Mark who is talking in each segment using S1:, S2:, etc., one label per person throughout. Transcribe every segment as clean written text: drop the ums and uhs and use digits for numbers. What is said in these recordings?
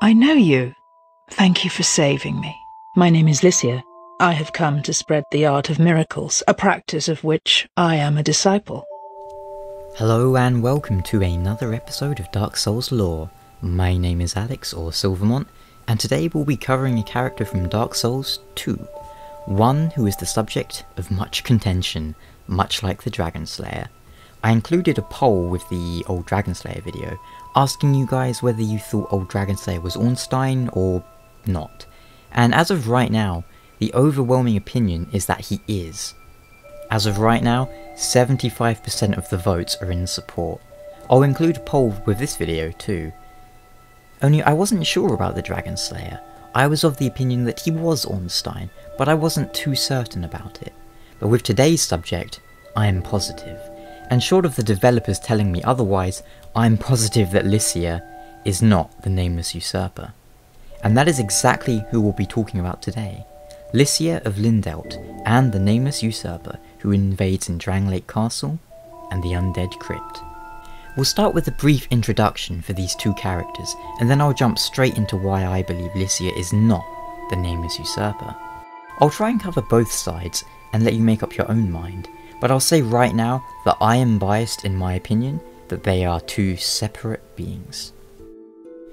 S1: I know you. Thank you for saving me. My name is Licia. I have come to spread the art of miracles, a practice of which I am a disciple.
S2: Hello and welcome to another episode of Dark Souls lore. My name is Alex, or Mont, and today we'll be covering a character from Dark Souls 2. One who is the subject of much contention, much like the Dragon Slayer. I included a poll with the old Dragon Slayer video, asking you guys whether you thought old Dragon Slayer was Ornstein or not. And as of right now, the overwhelming opinion is that he is. As of right now, 75% of the votes are in support. I'll include a poll with this video too. Only I wasn't sure about the Dragon Slayer. I was of the opinion that he was Ornstein, but I wasn't too certain about it. But with today's subject, I am positive. And short of the developers telling me otherwise, I'm positive that Licia is not the Nameless Usurper. And that is exactly who we'll be talking about today. Licia of Lindelt and the Nameless Usurper who invades in Drangleic Castle and the Undead Crypt. We'll start with a brief introduction for these two characters, and then I'll jump straight into why I believe Licia is not the Nameless Usurper. I'll try and cover both sides and let you make up your own mind, but I'll say right now that I am biased in my opinion that they are two separate beings.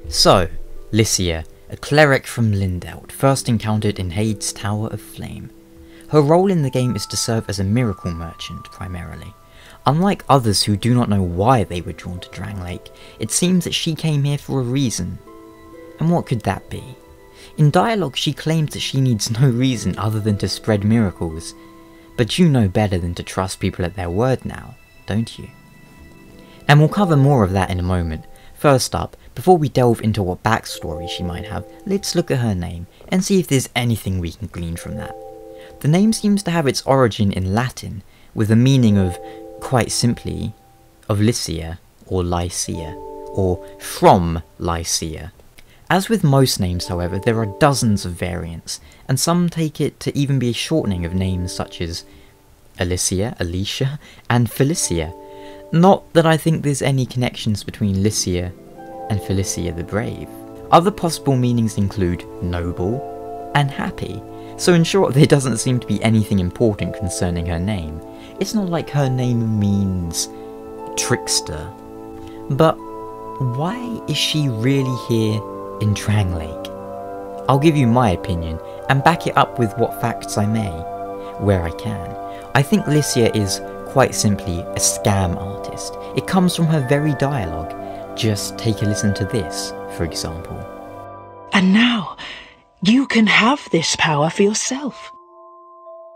S2: So, Licia, a cleric from Lindelt, first encountered in Hade's Tower of Flame. Her role in the game is to serve as a miracle merchant, primarily. Unlike others who do not know why they were drawn to Drangleic, it seems that she came here for a reason. And what could that be? In dialogue she claims that she needs no reason other than to spread miracles. But you know better than to trust people at their word now, don't you? And we'll cover more of that in a moment. First up, before we delve into what backstory she might have, let's look at her name and see if there's anything we can glean from that. The name seems to have its origin in Latin, with the meaning of, quite simply, of Licia, or Lycia, or from Lycia. As with most names, however, there are dozens of variants, and some take it to even be a shortening of names such as Alicia, Alicia, and Felicia. Not that I think there's any connections between Licia and Felicia the Brave. Other possible meanings include noble and happy, so in short there doesn't seem to be anything important concerning her name. It's not like her name means trickster. But why is she really here in Drangleic? I'll give you my opinion and back it up with what facts I may, where I can. I think Licia is quite simply a scam artist. It comes from her very dialogue. Just take a listen to this, for example.
S1: And now, you can have this power for yourself.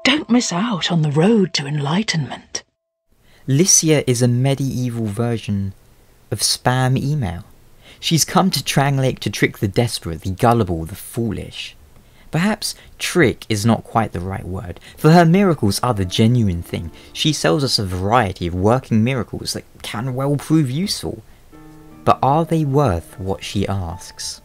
S1: Don't miss out on the road to enlightenment.
S2: Licia is a medieval version of spam email. She's come to Drangleic to trick the desperate, the gullible, the foolish. Perhaps trick is not quite the right word, for her miracles are the genuine thing. She sells us a variety of working miracles that can well prove useful. But are they worth what she asks?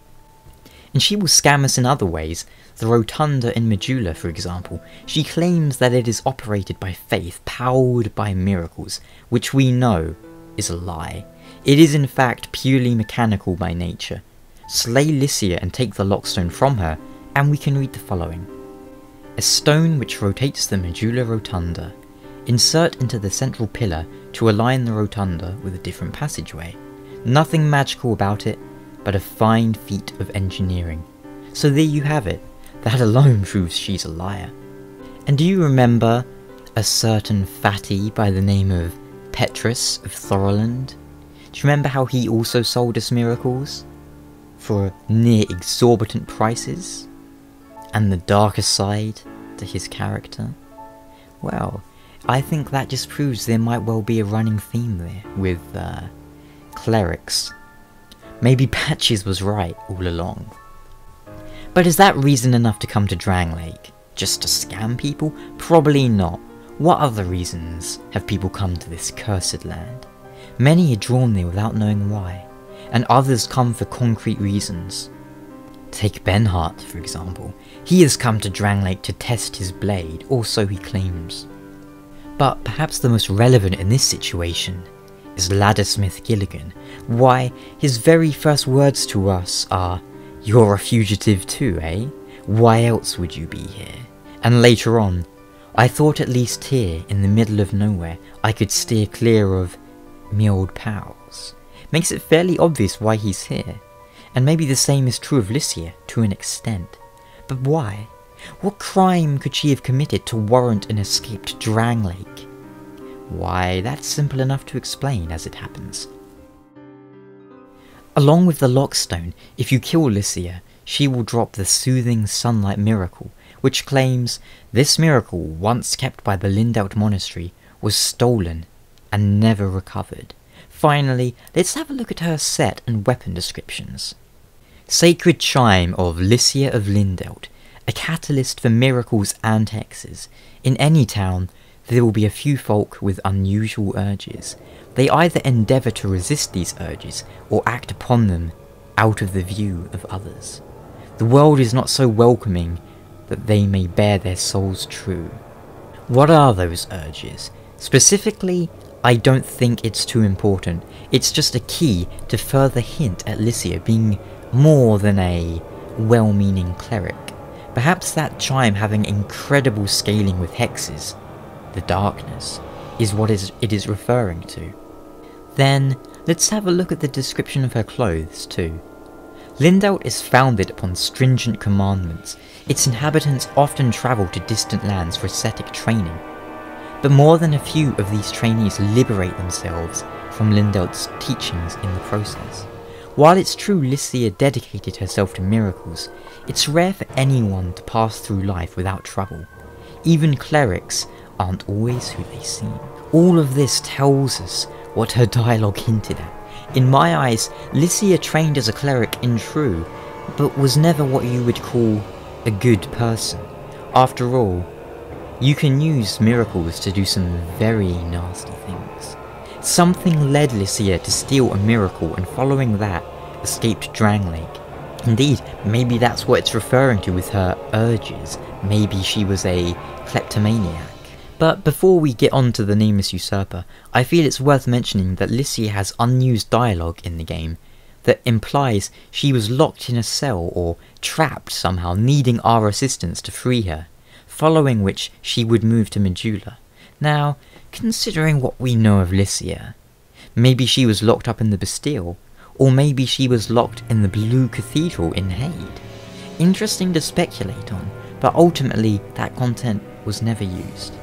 S2: And she will scam us in other ways. The Rotunda in Majula, for example. She claims that it is operated by faith, powered by miracles, which we know is a lie. It is in fact purely mechanical by nature. Slay Licia and take the lockstone from her, and we can read the following. A stone which rotates the Majula Rotunda. Insert into the central pillar to align the rotunda with a different passageway. Nothing magical about it, but a fine feat of engineering. So there you have it. That alone proves she's a liar. And do you remember a certain fatty by the name of Petrus of Thoroland? Do you remember how he also sold us miracles? For near exorbitant prices? And the darker side to his character? Well, I think that just proves there might well be a running theme there with clerics. Maybe Patches was right all along. But is that reason enough to come to Drangleic? Just to scam people? Probably not. What other reasons have people come to this cursed land? Many are drawn there without knowing why, and others come for concrete reasons. Take Benhart, for example. He has come to Drangleic to test his blade, or so he claims. But perhaps the most relevant in this situation is Laddersmith Gilligan. Why, his very first words to us are, You're a fugitive too, eh? Why else would you be here? And later on, I thought at least here, in the middle of nowhere, I could steer clear of me old pals. Makes it fairly obvious why he's here. And maybe the same is true of Licia, to an extent. But why? What crime could she have committed to warrant an escaped Drang Lake? Why, that's simple enough to explain as it happens. Along with the Lockstone, if you kill Licia, she will drop the Soothing Sunlight Miracle, which claims this miracle, once kept by the Lindelt Monastery, was stolen and never recovered. Finally, let's have a look at her set and weapon descriptions. Sacred Chime of Licia of Lindelt, a catalyst for miracles and hexes. In any town, there will be a few folk with unusual urges. They either endeavour to resist these urges, or act upon them out of the view of others. The world is not so welcoming that they may bear their souls true. What are those urges? Specifically, I don't think it's too important. It's just a key to further hint at Licia being more than a well-meaning cleric. Perhaps that chime having incredible scaling with hexes, the darkness, is what it is referring to. Then, let's have a look at the description of her clothes too. Lindelt is founded upon stringent commandments. Its inhabitants often travel to distant lands for ascetic training. But more than a few of these trainees liberate themselves from Lindelt's teachings in the process. While it's true Licia dedicated herself to miracles, it's rare for anyone to pass through life without trouble. Even clerics aren't always who they seem. All of this tells us what her dialogue hinted at. In my eyes, Licia trained as a cleric in true, but was never what you would call a good person. After all, you can use miracles to do some very nasty things. Something led Licia to steal a miracle and following that, escaped Drang Lake. Indeed, maybe that's what it's referring to with her urges. Maybe she was a kleptomaniac. But before we get on to the Nameless Usurper, I feel it's worth mentioning that Licia has unused dialogue in the game that implies she was locked in a cell or trapped somehow, needing our assistance to free her, following which she would move to Medulla. Now, considering what we know of Licia, maybe she was locked up in the Bastille, or maybe she was locked in the Blue Cathedral in Hade. Interesting to speculate on, but ultimately that content was never used.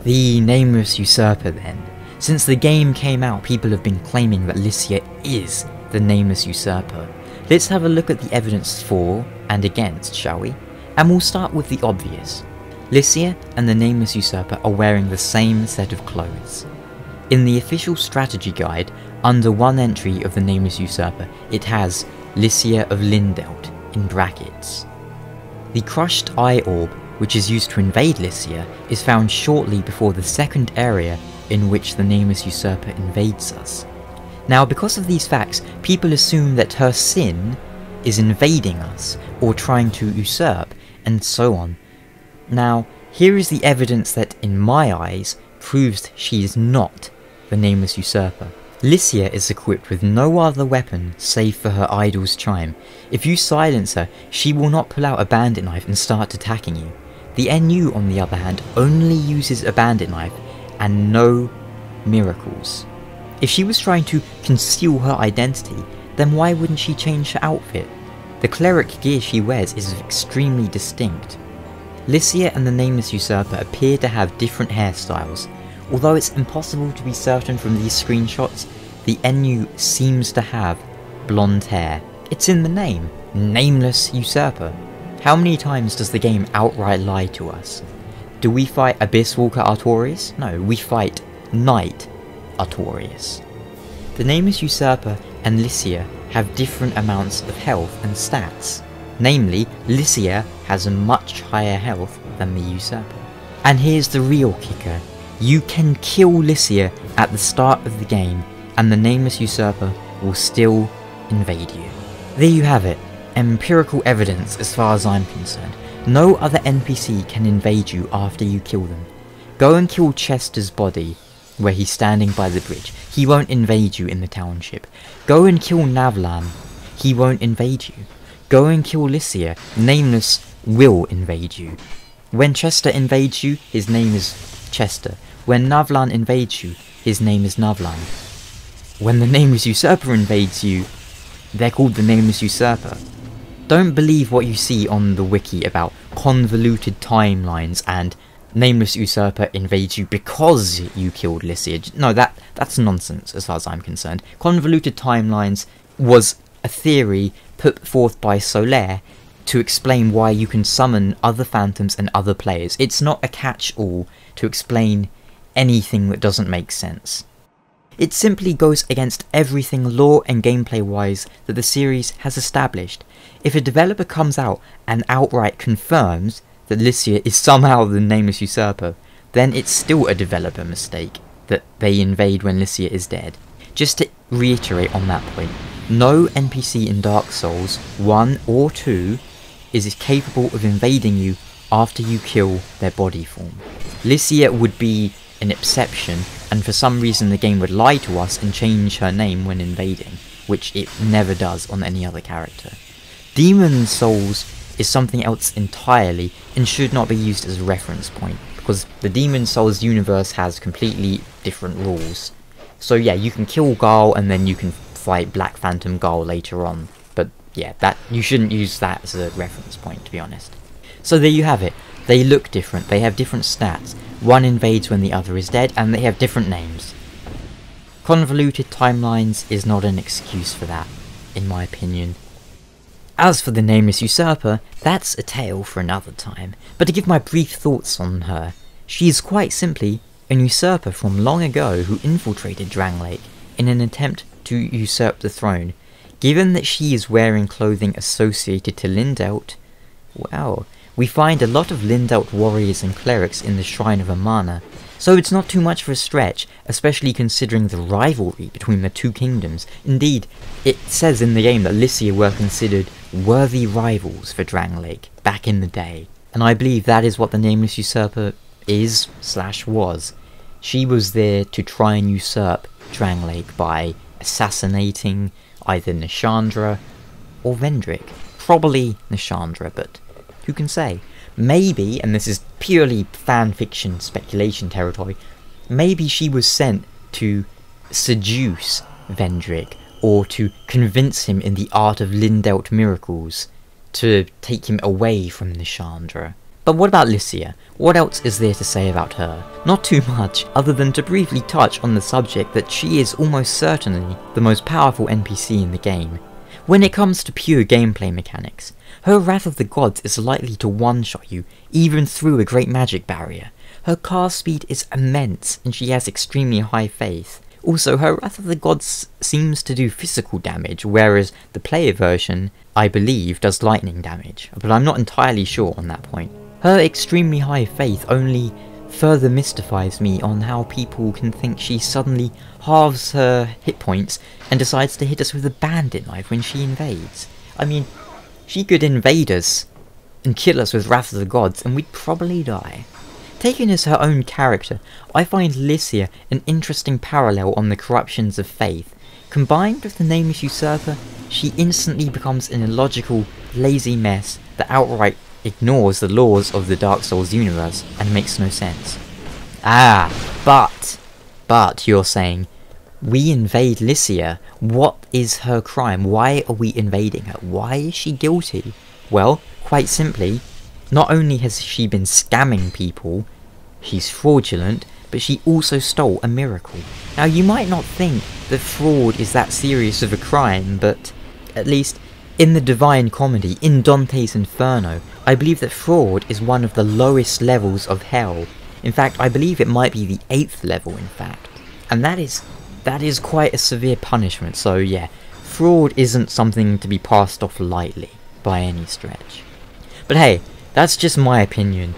S2: The Nameless Usurper then. Since the game came out, people have been claiming that Licia is the Nameless Usurper. Let's have a look at the evidence for and against, shall we? And we'll start with the obvious. Licia and the Nameless Usurper are wearing the same set of clothes. In the official strategy guide, under one entry of the Nameless Usurper, it has Licia of Lindelt in brackets. The crushed eye orb, which is used to invade Licia, is found shortly before the second area in which the Nameless Usurper invades us. Now, because of these facts, people assume that her sin is invading us, or trying to usurp, and so on. Now, here is the evidence that, in my eyes, proves she is not the Nameless Usurper. Licia is equipped with no other weapon save for her idol's chime. If you silence her, she will not pull out a bandit knife and start attacking you. The NU, on the other hand, only uses a bandit knife and no miracles. If she was trying to conceal her identity, then why wouldn't she change her outfit? The cleric gear she wears is extremely distinct. Licia and the Nameless Usurper appear to have different hairstyles. Although it's impossible to be certain from these screenshots, the NU seems to have blonde hair. It's in the name, Nameless Usurper. How many times does the game outright lie to us? Do we fight Abyss Walker Artorias? No, we fight Knight Artorias. The Nameless Usurper and Licia have different amounts of health and stats. Namely, Licia has a much higher health than the Usurper. And here's the real kicker. You can kill Licia at the start of the game, and the Nameless Usurper will still invade you. There you have it. Empirical evidence as far as I'm concerned. No other NPC can invade you after you kill them. Go and kill Chester's body, where he's standing by the bridge. He won't invade you in the township. Go and kill Navlan. He won't invade you. go and kill Licia. Nameless will invade you. When Chester invades you, his name is Chester. When Navlan invades you, his name is Navlan. When the Nameless Usurper invades you, they're called the Nameless Usurper. Don't believe what you see on the wiki about convoluted timelines and Nameless Usurper invades you because you killed Licia. No, that's nonsense as far as I'm concerned. Convoluted timelines was a theory put forth by Solaire to explain why you can summon other phantoms and other players. It's not a catch-all to explain anything that doesn't make sense. It simply goes against everything lore and gameplay wise that the series has established. If a developer comes out and outright confirms that Licia is somehow the Nameless Usurper, then it's still a developer mistake that they invade when Licia is dead. Just to reiterate on that point, no NPC in Dark Souls 1 or 2 is capable of invading you after you kill their body form. Licia would be an exception, and for some reason the game would lie to us and change her name when invading, which it never does on any other character. Demon Souls is something else entirely and should not be used as a reference point, because the Demon Souls universe has completely different rules. So yeah, you can kill Garl and then you can fight Black Phantom Garl later on, but yeah, that you shouldn't use that as a reference point, to be honest. So there you have it. They look different, they have different stats. One invades when the other is dead, and they have different names. Convoluted timelines is not an excuse for that, in my opinion. As for the Nameless Usurper, that's a tale for another time, but to give my brief thoughts on her, she is quite simply an usurper from long ago who infiltrated Drangleic in an attempt to usurp the throne. Given that she is wearing clothing associated to Lindelt, well, we find a lot of Lindelt warriors and clerics in the Shrine of Amana, so it's not too much of a stretch, especially considering the rivalry between the two kingdoms. Indeed, it says in the game that Licia were considered worthy rivals for Drangleic back in the day, and I believe that is what the Nameless Usurper is/was. She was there to try and usurp Drangleic by assassinating either Nishandra or Vendrick. Probably Nishandra, but who can say? Maybe, and this is purely fanfiction speculation territory, maybe she was sent to seduce Vendrick, or to convince him in the art of Lindelt miracles, to take him away from Nishandra. But what about Licia? What else is there to say about her? Not too much, other than to briefly touch on the subject that she is almost certainly the most powerful NPC in the game. When it comes to pure gameplay mechanics, her Wrath of the Gods is likely to one-shot you, even through a great magic barrier. Her cast speed is immense, and she has extremely high faith. Also, her Wrath of the Gods seems to do physical damage, whereas the player version, I believe, does lightning damage, but I'm not entirely sure on that point. Her extremely high faith only further mystifies me on how people can think she suddenly halves her hit points and decides to hit us with a bandit knife when she invades. I mean, she could invade us and kill us with Wrath of the Gods and we'd probably die. Taken as her own character, I find Licia an interesting parallel on the corruptions of faith. Combined with the Nameless Usurper, she instantly becomes an illogical, lazy mess that outright ignores the laws of the Dark Souls universe and makes no sense. But you're saying, we invade Licia. What is her crime? Why are we invading her? Why is she guilty? Well, quite simply, not only has she been scamming people, she's fraudulent, but she also stole a miracle. Now, you might not think that fraud is that serious of a crime, but at least in the Divine Comedy, in Dante's Inferno, I believe that fraud is one of the lowest levels of hell. In fact, I believe it might be the 8th level, in fact. And that is quite a severe punishment, so yeah, fraud isn't something to be passed off lightly, by any stretch. But hey, that's just my opinion.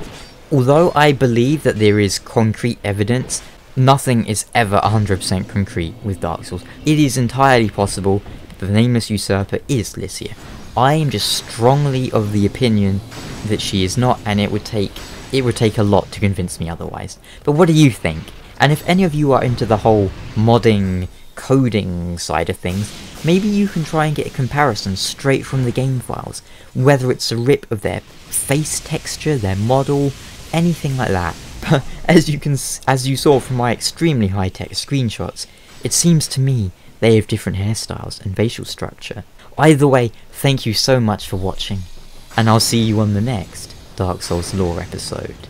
S2: Although I believe that there is concrete evidence, nothing is ever 100% concrete with Dark Souls. It is entirely possible that the Nameless Usurper is Licia. I am just strongly of the opinion that she is not, and it would take a lot to convince me otherwise. But what do you think? And if any of you are into the whole modding, coding side of things, maybe you can try and get a comparison straight from the game files, whether it's a rip of their face texture, their model, anything like that. But as you saw from my extremely high-tech screenshots, it seems to me they have different hairstyles and facial structure. Either way, thank you so much for watching, and I'll see you on the next Dark Souls lore episode.